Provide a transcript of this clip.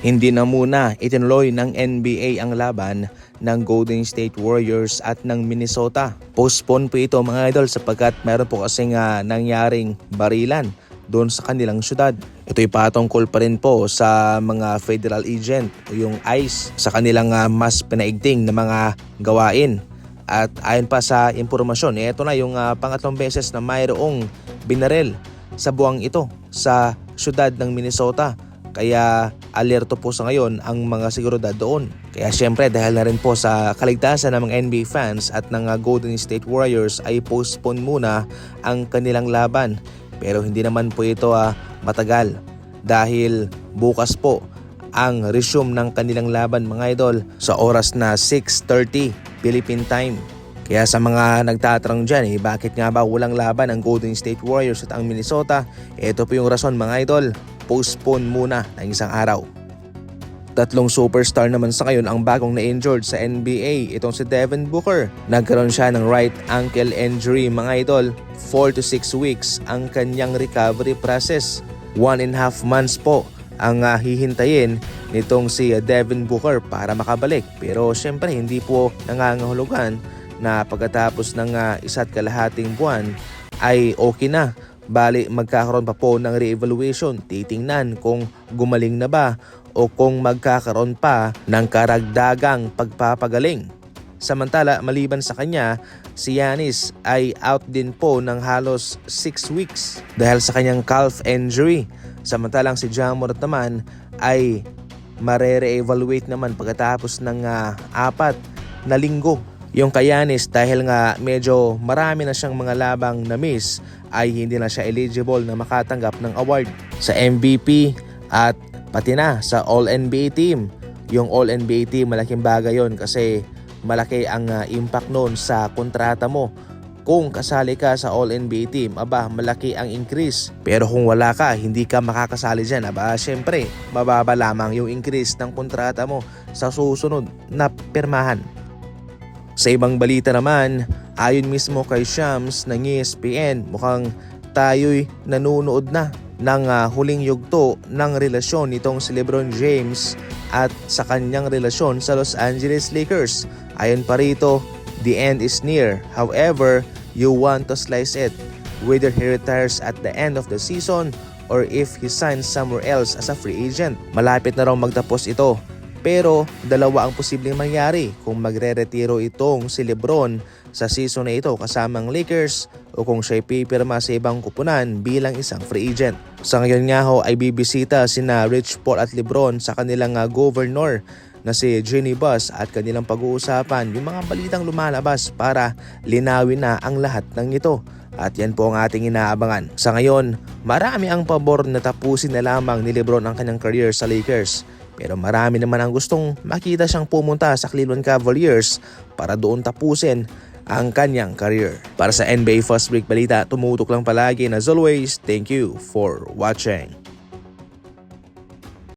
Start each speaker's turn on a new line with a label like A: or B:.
A: Hindi na muna itinuloy ng NBA ang laban ng Golden State Warriors at ng Minnesota. Postpone po ito mga idol sapagkat meron po kasing nangyaring barilan doon sa kanilang syudad. Ito'y patungkol pa rin po sa mga federal agent o yung ICE sa kanilang mas pinaigting na mga gawain. At ayon pa sa impormasyon, ito na yung pangatlong beses na mayroong binaril sa buwang ito sa syudad ng Minnesota. Kaya alerto po sa ngayon ang mga seguridad doon. Kaya syempre dahil na rin po sa kaligtasan ng mga NBA fans at ng Golden State Warriors ay postpone muna ang kanilang laban. Pero hindi naman po ito matagal dahil bukas po ang resume ng kanilang laban mga idol sa oras na 6:30 Philippine time. Kaya sa mga nagtatanong dyan, bakit nga ba walang laban ang Golden State Warriors at ang Minnesota? Ito po yung rason mga idol. Postpone muna ng isang araw. Tatlong superstar naman sa ngayon ang bagong na-injured sa NBA. Itong si Devin Booker. Nagkaroon siya ng right ankle injury mga idol. 4 to 6 weeks ang kanyang recovery process. 1.5 months po ang hihintayin nitong si Devin Booker para makabalik. Pero syempre hindi po nangangahulugan na pagkatapos ng 1.5 buwan ay okay na. Bali magkakaroon pa po ng re-evaluation, titingnan kung gumaling na ba o kung magkakaroon pa ng karagdagang pagpapagaling. Samantala maliban sa kanya, si Giannis ay out din po ng halos 6 weeks dahil sa kanyang calf injury. Samantalang si Ja Morant naman ay mare-re-evaluate naman pagkatapos ng 4 na linggo. Yung kay Giannis dahil nga medyo marami na siyang mga labang na miss ay hindi na siya eligible na makatanggap ng award sa MVP at pati na sa All-NBA team. Yung All-NBA team malaking bagay yon kasi malaki ang impact noon sa kontrata mo. Kung kasali ka sa All-NBA team, malaki ang increase. Pero kung wala ka, hindi ka makakasali dyan. Syempre, mababa lamang yung increase ng kontrata mo sa susunod na pirmahan. Sa ibang balita naman, ayon mismo kay Shams ng ESPN, mukhang tayo'y nanunood na ng huling yugto ng relasyon nitong si LeBron James at sa kanyang relasyon sa Los Angeles Lakers. Ayon pa rito, the end is near. However, you want to slice it, whether he retires at the end of the season or if he signs somewhere else as a free agent. Malapit na raw magtapos ito. Pero dalawa ang posibleng mangyari kung magre-retiro itong si LeBron sa season na ito kasamang Lakers o kung siya'y pipirma sa ibang kupunan bilang isang free agent. Sa ngayon nga ho ay bibisita sina Rich Paul at LeBron sa kanilang governor na si Jeannie Buss at kanilang pag-uusapan yung mga balitang lumalabas para linawin na ang lahat ng ito. At yan po ang ating inaabangan. Sa ngayon, marami ang pabor na tapusin na lamang ni LeBron ang kanyang career sa Lakers. Pero marami naman ang gustong makita siyang pumunta sa Cleveland Cavaliers para doon tapusin ang kanyang career. Para sa NBA Fast Break Balita, tumutok lang palagi na as always, thank you for watching.